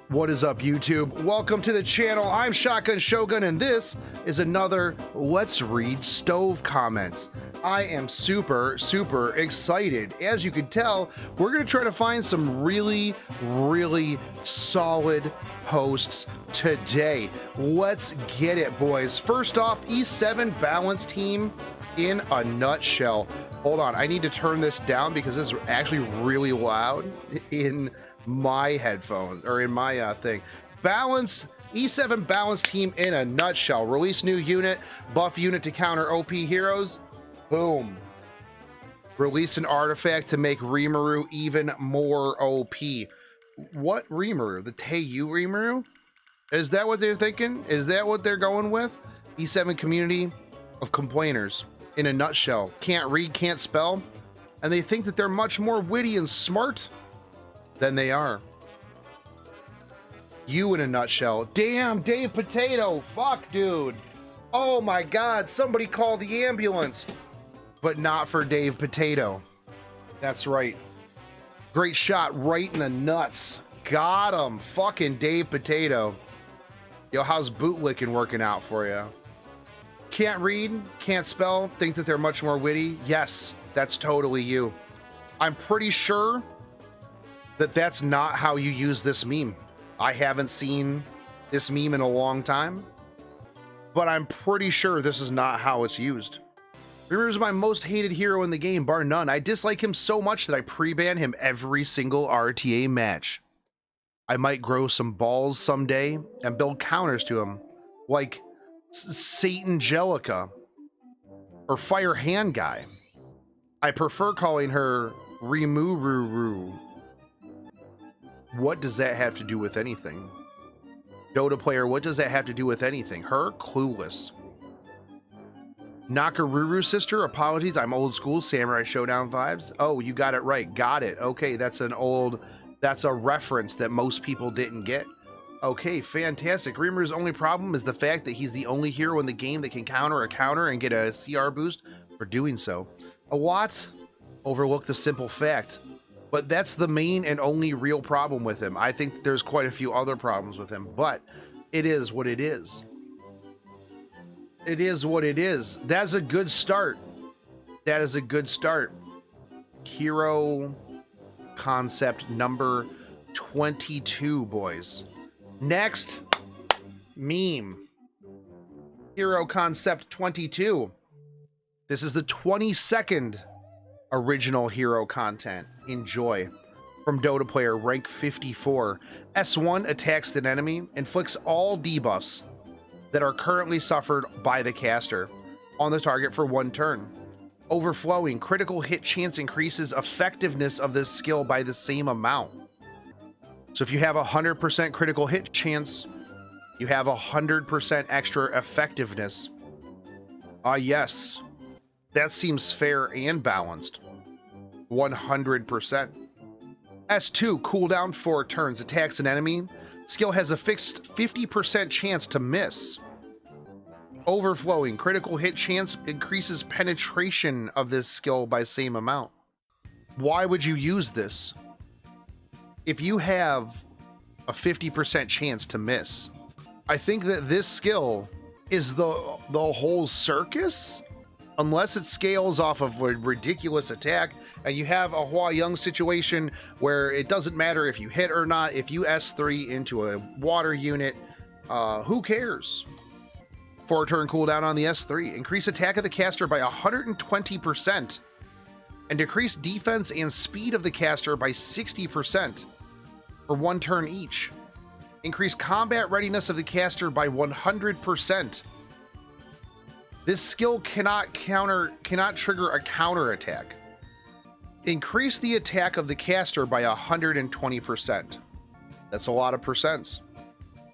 What is up, YouTube? Welcome to the channel. I'm Shotgun Shogun, and this is another Let's Read Stove comments. I am super excited. As you can tell, we're going to try to find some really solid posts today. Let's get it, boys. First off, E7 balance team in a nutshell. Hold on, I need to turn this down because this is actually really loud in my headphones, or in my thing. Balance, E7 balance team in a nutshell. Release new unit, buff unit to counter OP heroes. Boom. Release an artifact to make Rimuru even more OP. What Rimuru? The Teiyu Rimuru? Is that what they're thinking? Is that what they're going with? E7 community of complainers in a nutshell. Can't read, can't spell, and they think that they're much more witty and smart than they are. You in a nutshell. Damn, Dave Potato. Fuck, dude. Oh my God, somebody call the ambulance. But not for Dave Potato. That's right. Great shot right in the nuts. Got him. Fucking Dave Potato. Yo, how's bootlicking working out for you? Can't read, can't spell, think that they're much more witty. Yes, that's totally you. I'm pretty sure that that's not how you use this meme. I haven't seen this meme in a long time, but I'm pretty sure this is not how it's used. Rimuru is my most hated hero in the game, bar none. I dislike him so much that I pre-ban him every single RTA match. I might grow some balls someday and build counters to him, like Satangelica or Fire Hand Guy. I prefer calling her Rimuru. What does that have to do with anything? Dota player, what does that have to do with anything? Her? Clueless. Nakaruru sister, apologies, I'm old school, Samurai Showdown vibes. Oh, you got it right, got it. Okay, that's a reference that most people didn't get. Okay, fantastic. Rimuru's only problem is the fact that he's the only hero in the game that can counter a counter and get a CR boost for doing so. A lot overlook the simple fact, but that's the main and only real problem with him. I think there's quite a few other problems with him, but it is what it is. It is what it is. That's a good start. That is a good start. Hero concept number 22, boys. Next meme. Hero concept 22. This is the 22nd original hero content. Enjoy. From Dota player rank 54. S1 attacks an enemy, inflicts all debuffs that are currently suffered by the caster on the target for 1 turn. Overflowing critical hit chance increases effectiveness of this skill by the same amount. So if you have 100% critical hit chance, you have 100% extra effectiveness. Yes, that seems fair and balanced. 100%. S2, cooldown 4 turns, attacks an enemy. Skill has a fixed 50% chance to miss. Overflowing critical hit chance increases penetration of this skill by same amount. Why would you use this? If you have a 50% chance to miss, I think that this skill is the whole circus, unless it scales off of a ridiculous attack and you have a Hua Young situation where it doesn't matter if you hit or not. If you S3 into a water unit, who cares? 4 turn cooldown on the S3. Increase attack of the caster by 120%. And decrease defense and speed of the caster by 60% for 1 turn each. Increase combat readiness of the caster by 100%. This skill cannot trigger a counter attack. Increase the attack of the caster by 120%. That's a lot of percents.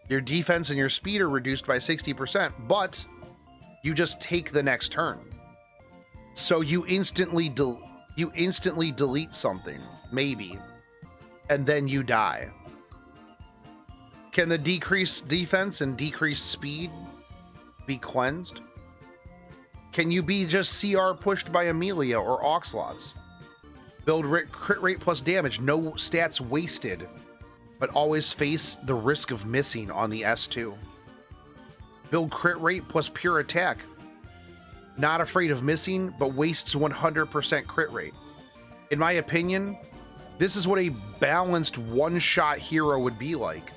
Your defense and your speed are reduced by 60%, but you just take the next turn. So you instantly delete something, maybe, and then you die. Can the decreased defense and decreased speed be cleansed? Can you be just CR pushed by Amelia or Oxlots? Build crit rate plus damage, no stats wasted, but always face the risk of missing on the S2. Build crit rate plus pure attack. Not afraid of missing, but wastes 100% crit rate. In my opinion, this is what a balanced one-shot hero would be like.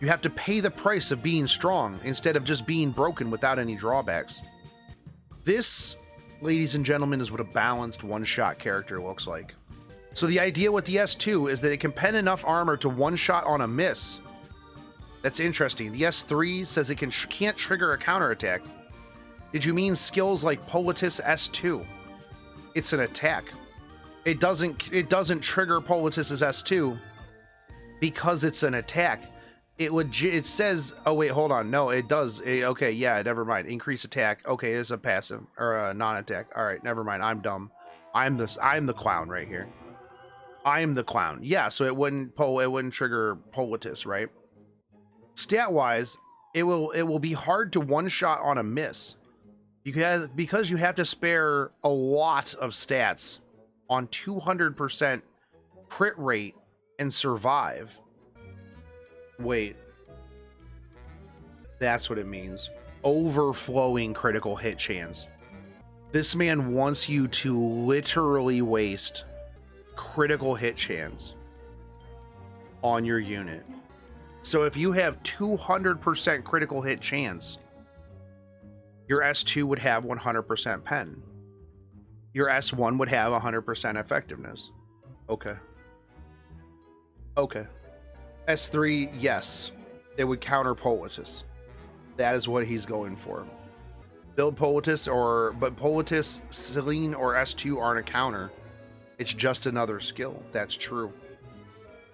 You have to pay the price of being strong instead of just being broken without any drawbacks. This, ladies and gentlemen, is what a balanced one-shot character looks like. So the idea with the S2 is that it can pen enough armor to one-shot on a miss. That's interesting. The S3 says it can't trigger a counterattack. Did you mean skills like Politis S2? It's an attack. It doesn't trigger Politis's S2 because it's an attack. It says, oh wait, hold on. No, it does. Okay, yeah, never mind. Increase attack. Okay, it's a passive or a non-attack. All right, never mind. I'm dumb. I'm the clown right here. I'm the clown. Yeah, so it wouldn't trigger Politis, right? Stat-wise, it will be hard to one-shot on a miss. Because you have to spare a lot of stats on 200% crit rate and survive. Wait. That's what it means. Overflowing critical hit chance. This man wants you to literally waste critical hit chance on your unit. So if you have 200% critical hit chance, your S2 would have 100% pen. Your S1 would have 100% effectiveness. Okay. Okay. S3, yes. It would counter Politis. That is what he's going for. Build Politis, but Politis, Selene, or S2 aren't a counter. It's just another skill. That's true.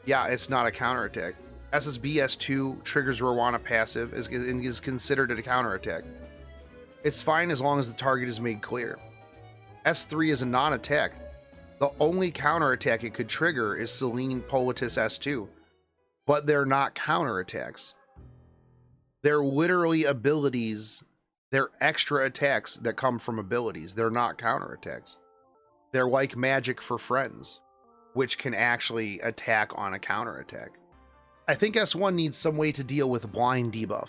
Yeah, it's not a counterattack. SSB S2 triggers Rwana passive and is considered a counterattack. It's fine as long as the target is made clear. S3 is a non-attack. The only counterattack it could trigger is Selene Politis S2, but they're not counterattacks. They're literally abilities. They're extra attacks that come from abilities. They're not counterattacks. They're like magic for friends, which can actually attack on a counterattack. I think S1 needs some way to deal with blind debuff.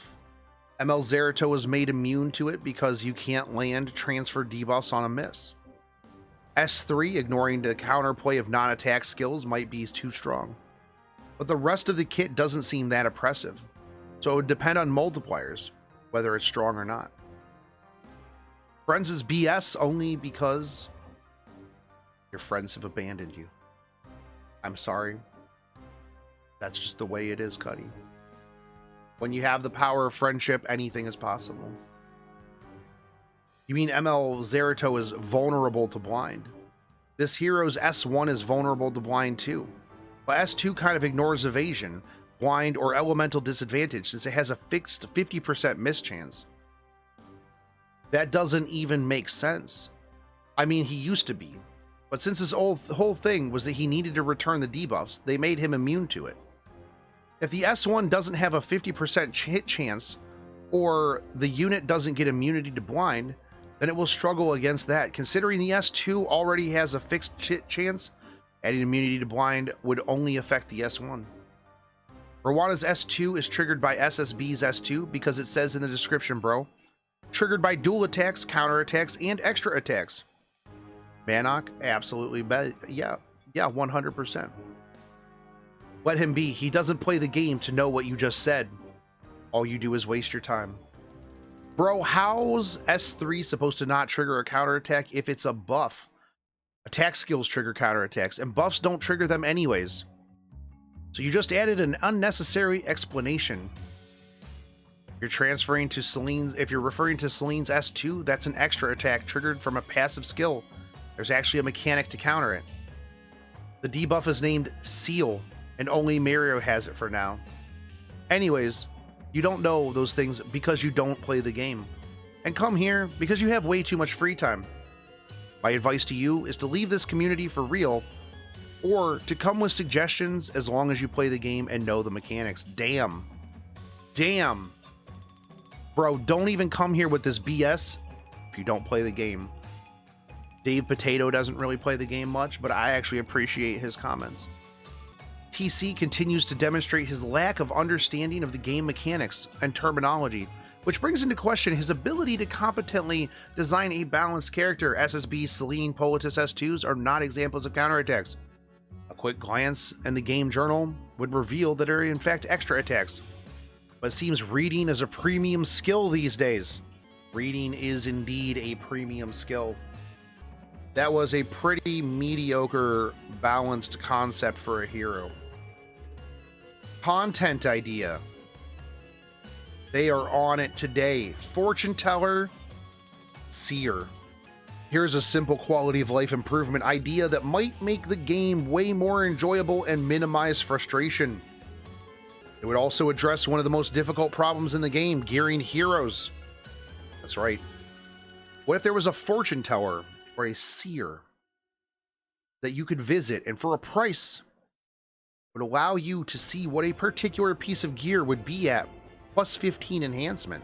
ML Zerato was made immune to it because you can't land transfer debuffs on a miss. S3, ignoring the counterplay of non-attack skills, might be too strong. But the rest of the kit doesn't seem that oppressive, so it would depend on multipliers, whether it's strong or not. Friends is BS only because your friends have abandoned you. I'm sorry. That's just the way it is, Cuddy. When you have the power of friendship, anything is possible. You mean ML Zerato is vulnerable to blind? This hero's S1 is vulnerable to blind too. But S2 kind of ignores evasion, blind, or elemental disadvantage since it has a fixed 50% miss chance. That doesn't even make sense. I mean, he used to be. But since his whole thing was that he needed to return the debuffs, they made him immune to it. If the S1 doesn't have a 50% hit chance, or the unit doesn't get immunity to blind, then it will struggle against that. Considering the S2 already has a fixed hit chance, adding immunity to blind would only affect the S1. Rwana's S2 is triggered by SSB's S2 because it says in the description, bro. Triggered by dual attacks, counter attacks, and extra attacks. Mannock, absolutely, yeah, 100%. Let him be. He doesn't play the game to know what you just said. All you do is waste your time. Bro, how's S3 supposed to not trigger a counterattack if it's a buff? Attack skills trigger counterattacks, and buffs don't trigger them anyways. So you just added an unnecessary explanation. You're transferring to Selene's, if you're referring to Selene's S2, that's an extra attack triggered from a passive skill. There's actually a mechanic to counter it. The debuff is named Seal, and only Mario has it for now. Anyways, you don't know those things because you don't play the game. And come here because you have way too much free time. My advice to you is to leave this community for real, or to come with suggestions as long as you play the game and know the mechanics. Damn. Bro, don't even come here with this BS if you don't play the game. Dave Potato doesn't really play the game much, but I actually appreciate his comments. TC continues to demonstrate his lack of understanding of the game mechanics and terminology, which brings into question his ability to competently design a balanced character. SSB, Selene, Politis S2s are not examples of counterattacks. A quick glance in the game journal would reveal that there are in fact extra attacks. But it seems reading is a premium skill these days. Reading is indeed a premium skill. That was a pretty mediocre balanced concept for a hero. Content idea. They are on it today. Fortune teller, seer. Here's a simple quality of life improvement idea that might make the game way more enjoyable and minimize frustration. It would also address one of the most difficult problems in the game, gearing heroes. That's right. What if there was a fortune teller or a seer that you could visit, and for a price would allow you to see what a particular piece of gear would be at plus 15 enhancement.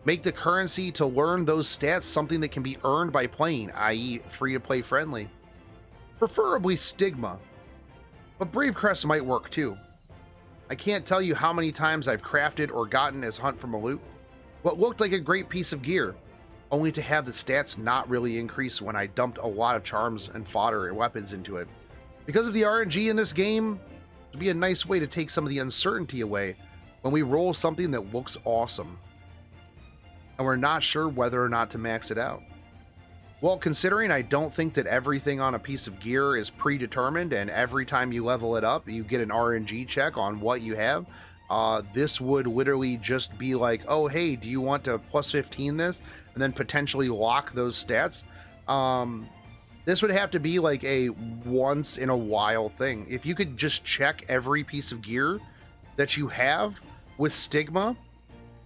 Make the currency to learn those stats something that can be earned by playing, i.e. free to play friendly. Preferably Stigma, but Brave Crest might work too. I can't tell you how many times I've crafted or gotten as hunt from a loot what looked like a great piece of gear, only to have the stats not really increase when I dumped a lot of charms and fodder and weapons into it. Because of the RNG in this game, it would be a nice way to take some of the uncertainty away when we roll something that looks awesome and we're not sure whether or not to max it out. Well, considering I don't think that everything on a piece of gear is predetermined and every time you level it up you get an RNG check on what you have, this would literally just be like, oh hey, do you want to plus 15 this and then potentially lock those stats? This would have to be like a once in a while thing. If you could just check every piece of gear that you have with Stigma,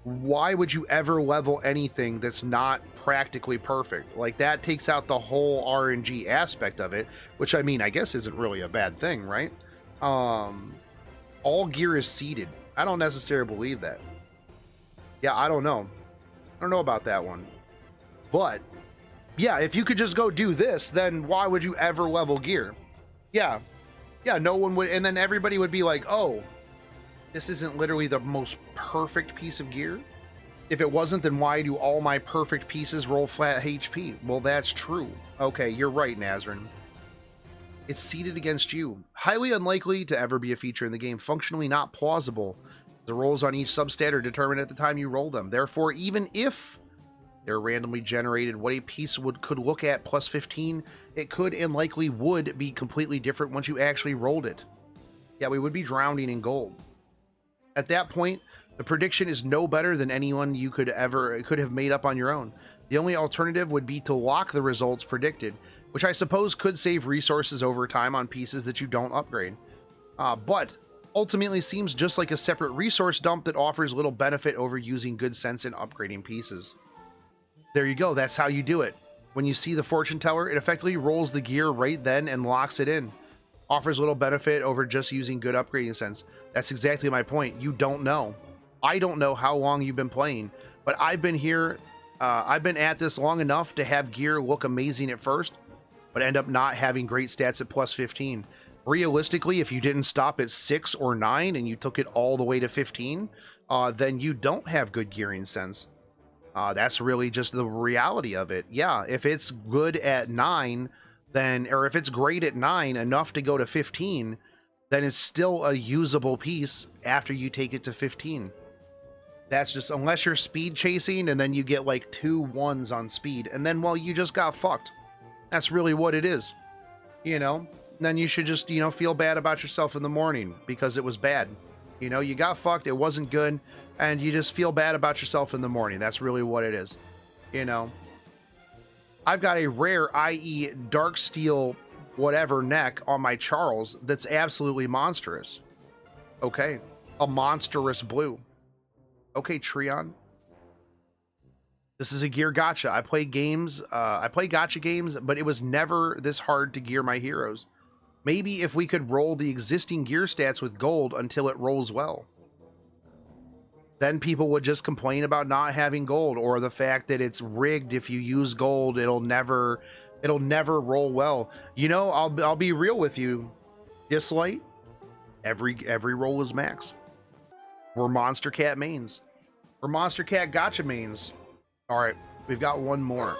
why would you ever level anything that's not practically perfect? Like, that takes out the whole RNG aspect of it, which I mean, I guess isn't really a bad thing, right? All gear is seeded. I don't necessarily believe that. Yeah, I don't know. I don't know about that one. But yeah, if you could just go do this, then why would you ever level gear? Yeah, no one would, and then everybody would be like, oh, this isn't literally the most perfect piece of gear. If it wasn't, then why do all my perfect pieces roll flat HP? Well, that's true. Okay, you're right, Nazrin. It's seeded against you. Highly unlikely to ever be a feature in the game. Functionally not plausible. The rolls on each substat are determined at the time you roll them. Therefore, even if they're randomly generated, what a piece could look at plus 15, it could and likely would be completely different once you actually rolled it. Yeah, we would be drowning in gold. At that point, the prediction is no better than anyone you could have made up on your own. The only alternative would be to lock the results predicted, which I suppose could save resources over time on pieces that you don't upgrade. But ultimately seems just like a separate resource dump that offers little benefit over using good sense in upgrading pieces. There you go, that's how you do it. When you see the fortune teller, it effectively rolls the gear right then and locks it in. Offers little benefit over just using good upgrading sense. That's exactly my point. You don't know. I don't know how long you've been playing, but I've been here, I've been at this long enough to have gear look amazing at first, but end up not having great stats at plus 15. Realistically, if you didn't stop at 6 or 9 and you took it all the way to 15, then you don't have good gearing sense. That's really just the reality of it. Yeah, if it's good at 9, then, or if it's great at 9 enough to go to 15, then it's still a usable piece after you take it to 15. That's just, unless you're speed chasing and then you get like 2 1s on speed, and then, well, you just got fucked. That's really what it is. You know, then you should just, you know, feel bad about yourself in the morning because it was bad. You know, you got fucked, it wasn't good, and you just feel bad about yourself in the morning. That's really what it is. You know, I've got a rare, i.e. dark steel whatever neck on my Charles that's absolutely monstrous. Okay, a monstrous blue. Okay, Treon. This is a gear gacha. I play games, I play gacha games, but it was never this hard to gear my heroes. Maybe if we could roll the existing gear stats with gold until it rolls well. then people would just complain about not having gold, or the fact that it's rigged. If you use gold, it'll never roll well. You know, I'll be real with you. Dislight, every roll is max. We're Monster Cat mains. We're Monster Cat gotcha mains. All right, we've got one more.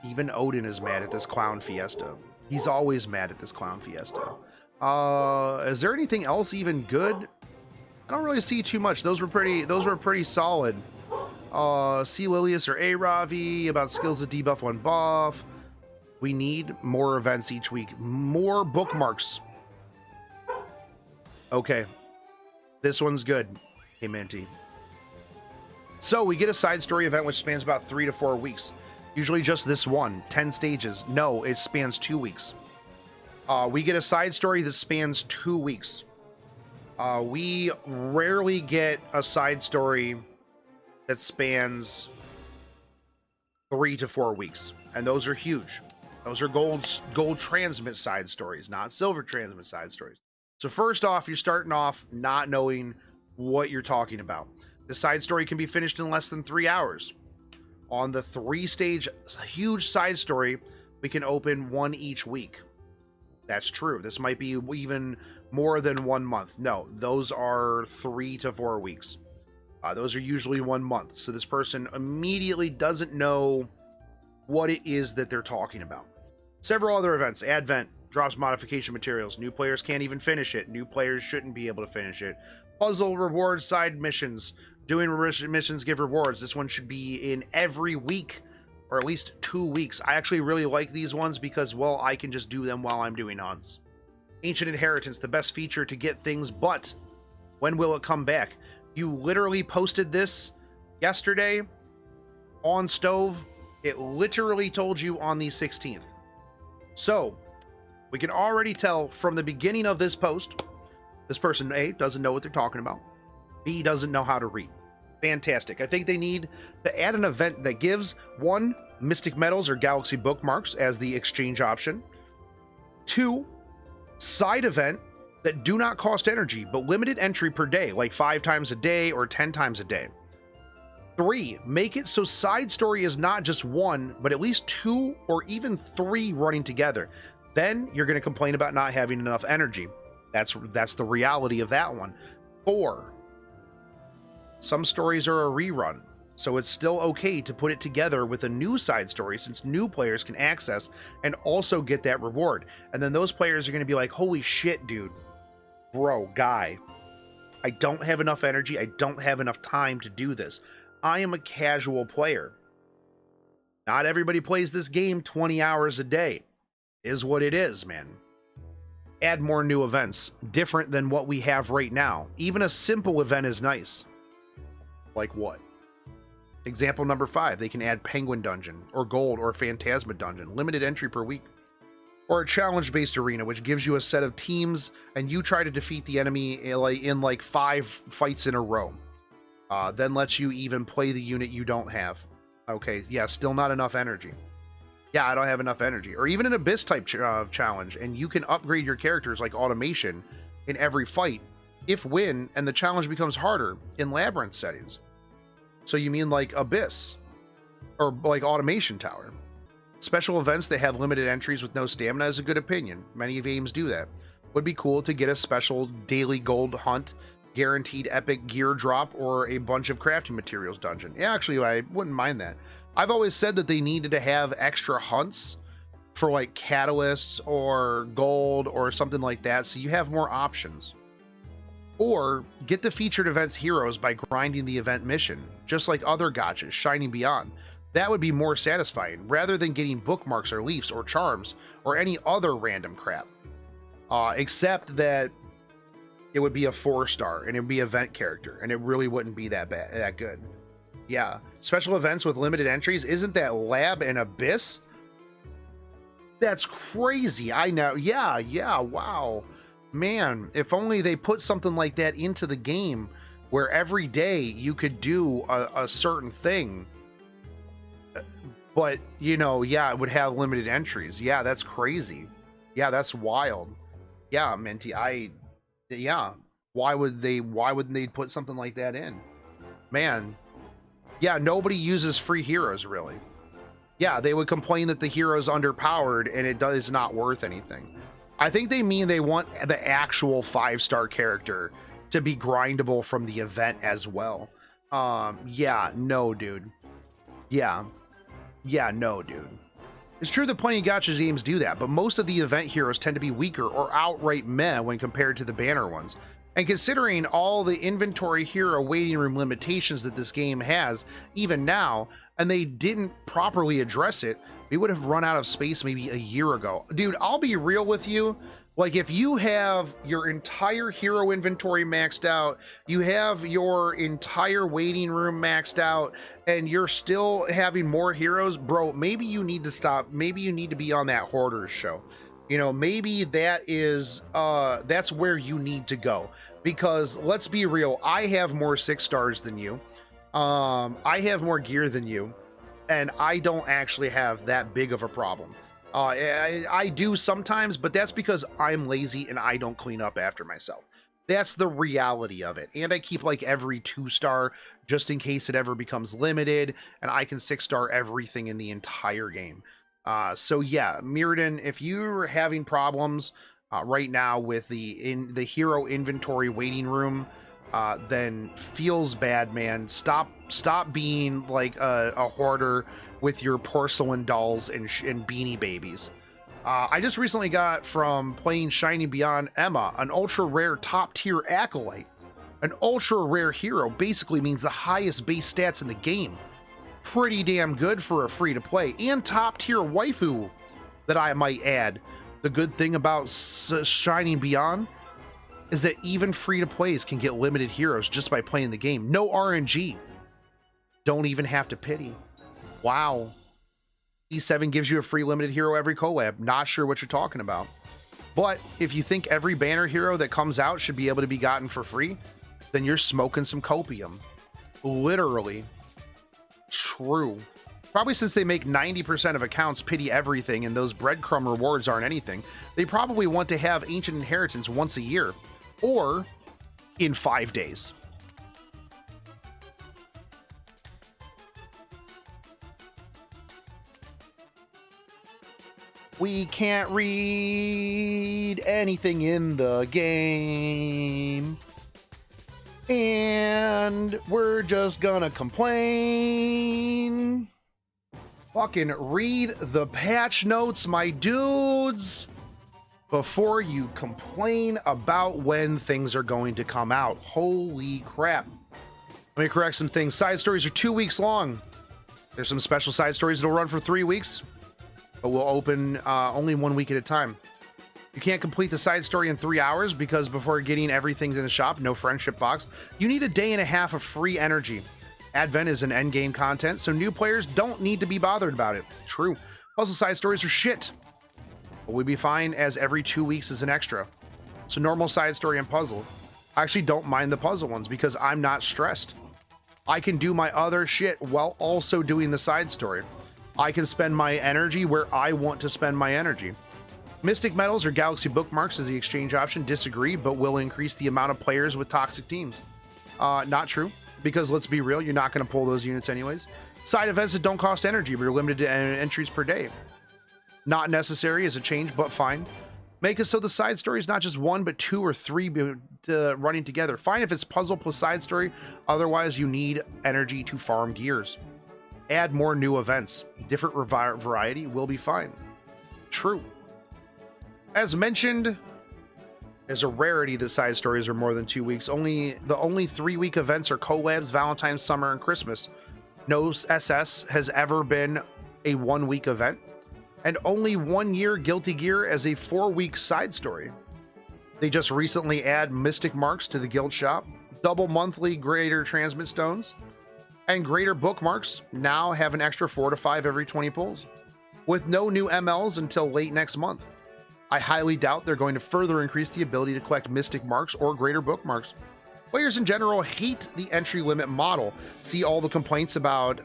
Even Odin is mad at this clown fiesta. He's always mad at this clown fiesta. Is there anything else even good? I don't really see too much. Those were pretty solid. See Lilius or A Ravi about skills that debuff one buff. We need more events each week. More bookmarks. Okay. This one's good. Hey, Minty. So we get a side story event which spans about 3 to 4 weeks. Usually just this one. 10 stages. No, it spans 2 weeks. We get a side story that spans 2 weeks. We rarely get a side story that spans 3 to 4 weeks. And those are huge. Those are gold transmit side stories, not silver transmit side stories. So first off, you're starting off not knowing what you're talking about. The side story can be finished in less than 3 hours. On the 3-stage huge side story, we can open one each week. That's true. This might be even more than 1 month. No, those are 3 to 4 weeks. Those are usually 1 month. So this person immediately doesn't know what it is that they're talking about. Several other events. Advent drops modification materials. New players can't even finish it. New players shouldn't be able to finish it. Puzzle, rewards, side missions. Doing missions give rewards. This one should be in every week, or at least 2 weeks. I actually really like these ones because, well, I can just do them while I'm doing hunts. Ancient Inheritance, the best feature to get things, but when will it come back? You literally posted this yesterday on Stove. It literally told you on the 16th. So we can already tell from the beginning of this post, this person, A, doesn't know what they're talking about. B, doesn't know how to read. Fantastic. I think they need to add an event that gives 1, Mystic Metals or Galaxy Bookmarks as the exchange option. 2, side event that do not cost energy, but limited entry per day, like 5 times a day or 10 times a day. 3, make it so side story is not just 1, but at least 2 or even 3 running together. Then you're going to complain about not having enough energy. That's the reality of that one. 4, some stories are a rerun, so it's still okay to put it together with a new side story, since new players can access and also get that reward. And then those players are going to be like, holy shit, dude, bro, guy, I don't have enough energy. I don't have enough time to do this. I am a casual player. Not everybody plays this game 20 hours a day. Is what it is, man. Add more new events, different than what we have right now. Even a simple event is nice. Like what? Example number 5, they can add Penguin Dungeon, or Gold, or Phantasma Dungeon, limited entry per week. Or a challenge-based arena, which gives you a set of teams, and you try to defeat the enemy in like 5 fights in a row. Then lets you even play the unit you don't have. Okay, yeah, still not enough energy. Yeah, I don't have enough energy. Or even an Abyss type challenge, and you can upgrade your characters like automation in every fight, if win, and the challenge becomes harder in Labyrinth settings. So you mean like Abyss, or like Automation Tower. Special events that have limited entries with no stamina is a good opinion. Many games do that. Would be cool to get a special daily gold hunt, guaranteed epic gear drop, or a bunch of crafting materials dungeon. Yeah, actually, I wouldn't mind that. I've always said that they needed to have extra hunts for like catalysts or gold or something like that, so you have more options. Or get the featured events heroes by grinding the event mission, just like other gotchas, Shining Beyond. That would be more satisfying, rather than getting bookmarks or leafs or charms or any other random crap. Except that it would be a 4-star and it would be event character, and it really wouldn't be that good. Yeah, special events with limited entries. Isn't that Lab and Abyss? That's crazy. I know. Yeah, wow. Man, if only they put something like that into the game, where every day you could do a certain thing. But, you know, yeah, it would have limited entries. Yeah, that's crazy. Yeah, that's wild. Yeah, Minty, yeah. Why wouldn't they put something like that in? Man, yeah, nobody uses free heroes, really. Yeah, they would complain that the hero's underpowered and it is not worth anything. I think they mean they want the actual 5-star character to be grindable from the event as well. Yeah, no, dude. Yeah, no, dude. It's true that plenty of gacha games do that, but most of the event heroes tend to be weaker or outright meh when compared to the banner ones. And considering all the inventory hero waiting room limitations that this game has, even now, and they didn't properly address it, we would have run out of space maybe a year ago. Dude, I'll be real with you. Like, if you have your entire hero inventory maxed out, you have your entire waiting room maxed out, and you're still having more heroes, bro, maybe you need to stop. Maybe you need to be on that Hoarders show. You know, maybe that is, that's where you need to go. Because let's be real, I have more 6 stars than you. I have more gear than you. And I don't actually have that big of a problem. I do sometimes, but that's because I'm lazy and I don't clean up after myself. That's the reality of it. And I keep like every 2-star just in case it ever becomes limited, and I can 6-star everything in the entire game. So yeah, Mirrodin, if you're having problems right now with the hero inventory waiting room, then feels bad, man. Stop being like a hoarder with your porcelain dolls and beanie babies. I just recently got from playing Shining Beyond Emma, an ultra rare top tier acolyte. An ultra rare hero basically means the highest base stats in the game. Pretty damn good for a free to play and top tier waifu that I might add. The good thing about Shining Beyond is that even free to plays can get limited heroes just by playing the game. No RNG. Don't even have to pity. Wow. E7 gives you a free limited hero every collab. Not sure what you're talking about. But if you think every banner hero that comes out should be able to be gotten for free, then you're smoking some copium. Literally. True. Probably since they make 90% of accounts pity everything and those breadcrumb rewards aren't anything, they probably want to have Ancient Inheritance once a year. Or in 5 days. We can't read anything in the game. And we're just gonna complain. Fucking read the patch notes, my dudes, before you complain about when things are going to come out. Holy crap. Let me correct some things. Side stories are 2 weeks long. There's some special side stories that'll run for 3 weeks, but we'll open only 1 week at a time. You can't complete the side story in 3 hours because before getting everything in the shop, no friendship box, you need a day and a half of free energy. Advent is an endgame content, so new players don't need to be bothered about it. True. Puzzle side stories are shit. But we'd be fine as every 2 weeks is an extra. So normal side story and puzzle. I actually don't mind the puzzle ones because I'm not stressed. I can do my other shit while also doing the side story. I can spend my energy where I want to spend my energy. Mystic medals or galaxy bookmarks as the exchange option. Disagree, but will increase the amount of players with toxic teams. Not true, because let's be real, you're not going to pull those units anyways. Side events that don't cost energy, but are limited to entries per day. Not necessary as a change, but fine. Make it so the side story is not just 1, but 2 or 3 running together. Fine if it's puzzle plus side story. Otherwise, you need energy to farm gears. Add more new events. Different variety will be fine. True. As mentioned, there's a rarity that side stories are more than 2 weeks. The only 3-week events are collabs, Valentine's, summer, and Christmas. No SS has ever been a 1-week event. And only 1 year Guilty Gear as a 4-week side story. They just recently add Mystic Marks to the guild shop, double monthly Greater Transmit Stones, and Greater Bookmarks now have an extra 4 to 5 every 20 pulls, with no new MLs until late next month. I highly doubt they're going to further increase the ability to collect Mystic Marks or Greater Bookmarks. Players in general hate the entry limit model. See all the complaints about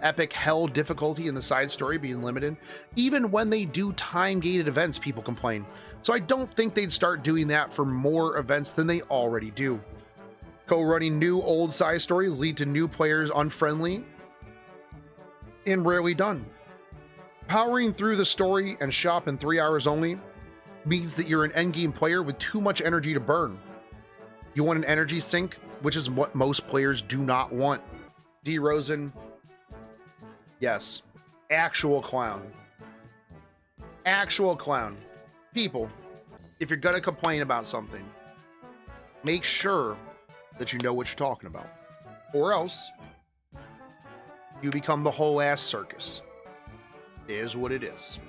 epic hell difficulty in the side story being limited. Even when they do time-gated events, people complain. So I don't think they'd start doing that for more events than they already do. Co-running new old side stories lead to new players unfriendly and rarely done. Powering through the story and shop in 3 hours only means that you're an endgame player with too much energy to burn. You want an energy sink, which is what most players do not want. D. Rosen, yes, actual clown. Actual clown. People, if you're gonna complain about something, make sure that you know what you're talking about, or else you become the whole ass circus. It is what it is.